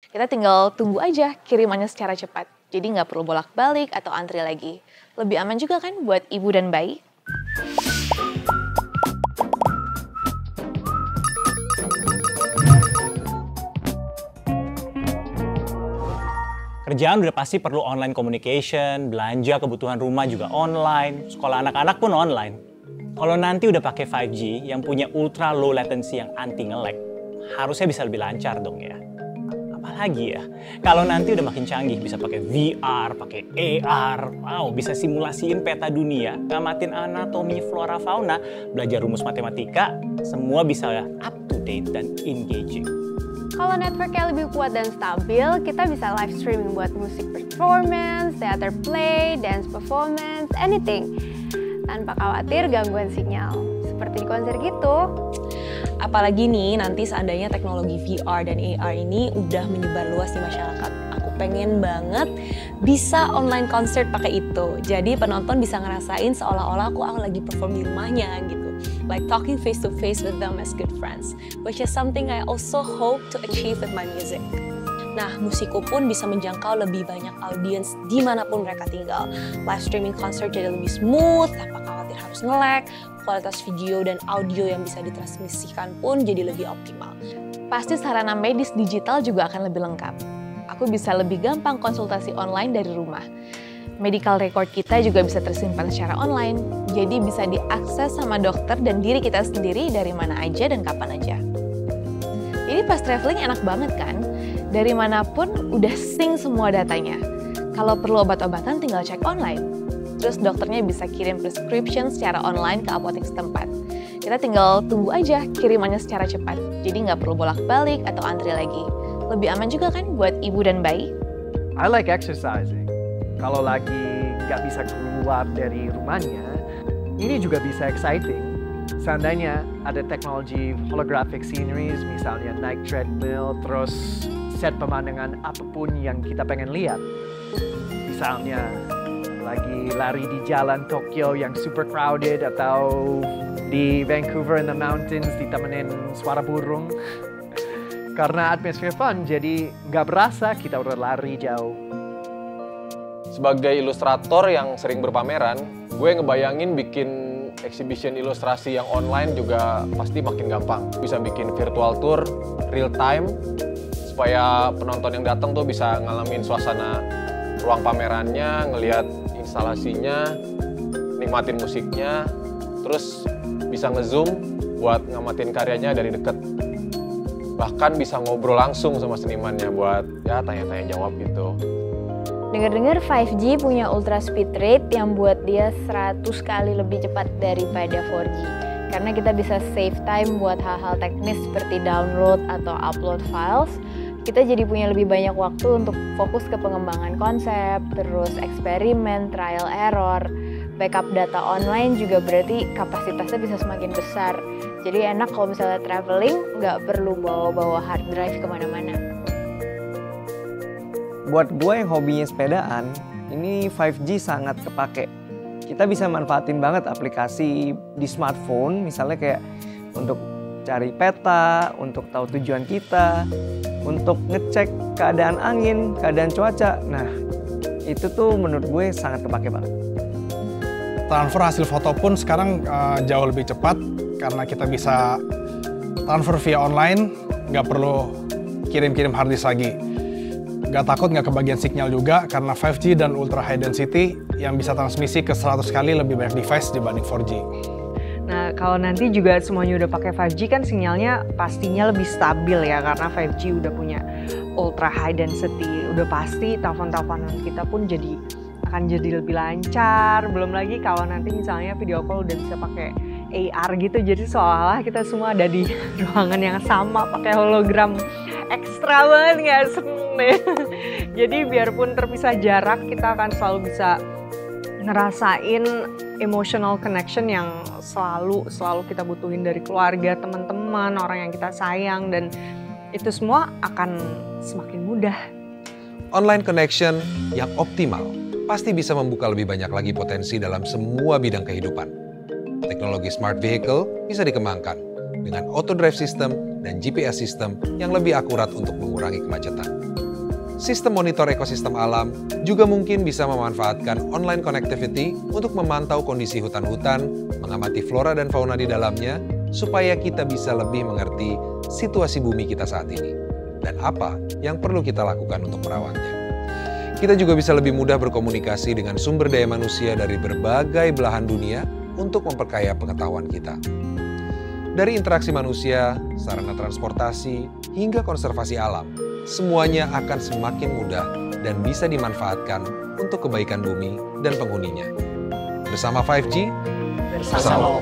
Kita tinggal tunggu aja kirimannya secara cepat. Jadi nggak perlu bolak-balik atau antri lagi. Lebih aman juga kan buat ibu dan bayi? Kerjaan udah pasti perlu online communication, belanja kebutuhan rumah juga online, sekolah anak-anak pun online. Kalau nanti udah pakai 5G yang punya ultra low latency yang anti nge-lag, harusnya bisa lebih lancar dong ya. Apalagi ya, kalau nanti udah makin canggih, bisa pakai VR, pakai AR, wow, bisa simulasiin peta dunia, ngamatin anatomi, flora, fauna, belajar rumus matematika, semua bisa up to date dan engaging. Kalau networknya lebih kuat dan stabil, kita bisa live streaming buat musik performance, theater play, dance performance, anything. Tanpa khawatir gangguan sinyal, seperti di konser gitu. Apalagi nih nanti seandainya teknologi VR dan AR ini udah menyebar luas di masyarakat. Aku pengen banget bisa online concert pakai itu. Jadi penonton bisa ngerasain seolah-olah aku lagi perform di rumahnya gitu. Like talking face to face with them as good friends, which is something I also hope to achieve with my music. Nah, musikku pun bisa menjangkau lebih banyak audiens dimanapun mereka tinggal. Live streaming concert jadi lebih smooth, tanpa khawatir harus nge-lag, kualitas video dan audio yang bisa ditransmisikan pun jadi lebih optimal. Pasti sarana medis digital juga akan lebih lengkap. Aku bisa lebih gampang konsultasi online dari rumah. Medical record kita juga bisa tersimpan secara online, jadi bisa diakses sama dokter dan diri kita sendiri dari mana aja dan kapan aja. Jadi pas traveling enak banget kan? Dari manapun udah sync semua datanya. Kalau perlu obat-obatan tinggal cek online. Terus dokternya bisa kirim prescription secara online ke apotek setempat. Kita tinggal tunggu aja kirimannya secara cepat. Jadi nggak perlu bolak-balik atau antri lagi. Lebih aman juga kan buat ibu dan bayi? I like exercising. Kalau lagi nggak bisa keluar dari rumahnya, ini juga bisa exciting. Seandainya ada teknologi holographic sceneries, misalnya naik treadmill, terus set pemandangan apapun yang kita pengen lihat. Misalnya lagi lari di jalan Tokyo yang super crowded atau di Vancouver in the mountains ditemenin suara burung. Karena atmosfer fun, jadi nggak berasa kita udah lari jauh. Sebagai ilustrator yang sering berpameran, gue ngebayangin bikin exhibition ilustrasi yang online juga pasti makin gampang. Bisa bikin virtual tour real time, supaya penonton yang datang tuh bisa ngalamin suasana ruang pamerannya, ngelihat instalasinya, nikmatin musiknya, terus bisa nge-zoom buat ngamatin karyanya dari deket. Bahkan bisa ngobrol langsung sama senimannya buat ya tanya-tanya jawab gitu. Dengar-dengar 5G punya ultra speed rate yang buat dia 100 kali lebih cepat daripada 4G. Karena kita bisa save time buat hal-hal teknis seperti download atau upload files. Kita jadi punya lebih banyak waktu untuk fokus ke pengembangan konsep, terus eksperimen, trial error. Backup data online juga berarti kapasitasnya bisa semakin besar. Jadi enak kalau misalnya traveling, nggak perlu bawa-bawa hard drive kemana-mana. Buat gue yang hobinya sepedaan, ini 5G sangat kepake. Kita bisa manfaatin banget aplikasi di smartphone, misalnya kayak untuk cari peta, untuk tahu tujuan kita, untuk ngecek keadaan angin, keadaan cuaca. Nah, itu tuh menurut gue sangat kepake banget. Transfer hasil foto pun sekarang jauh lebih cepat karena kita bisa transfer via online, nggak perlu kirim-kirim hard disk lagi. Nggak takut nggak kebagian sinyal juga karena 5G dan ultra high density yang bisa transmisi ke 100 kali lebih banyak device dibanding 4G. Nah, kalau nanti juga semuanya udah pakai 5G kan sinyalnya pastinya lebih stabil ya karena 5G udah punya ultra high density. Udah pasti telepon-teleponan kita pun akan jadi lebih lancar. Belum lagi kalau nanti misalnya video call udah bisa pakai AR gitu, jadi seolah-olah kita semua ada di ruangan yang sama pakai hologram. Ekstra banget nggak seneng deh. Jadi biarpun terpisah jarak, kita akan selalu bisa ngerasain emotional connection yang selalu kita butuhin dari keluarga, teman-teman, orang yang kita sayang, dan itu semua akan semakin mudah. Online connection yang optimal pasti bisa membuka lebih banyak lagi potensi dalam semua bidang kehidupan. Teknologi smart vehicle bisa dikembangkan dengan auto drive system dan GPS sistem yang lebih akurat untuk mengurangi kemacetan. Sistem monitor ekosistem alam juga mungkin bisa memanfaatkan online connectivity untuk memantau kondisi hutan-hutan, mengamati flora dan fauna di dalamnya, supaya kita bisa lebih mengerti situasi bumi kita saat ini dan apa yang perlu kita lakukan untuk merawatnya. Kita juga bisa lebih mudah berkomunikasi dengan sumber daya manusia dari berbagai belahan dunia untuk memperkaya pengetahuan kita. Dari interaksi manusia, sarana transportasi, hingga konservasi alam, semuanya akan semakin mudah dan bisa dimanfaatkan untuk kebaikan bumi dan penghuninya. Bersama 5G, bersama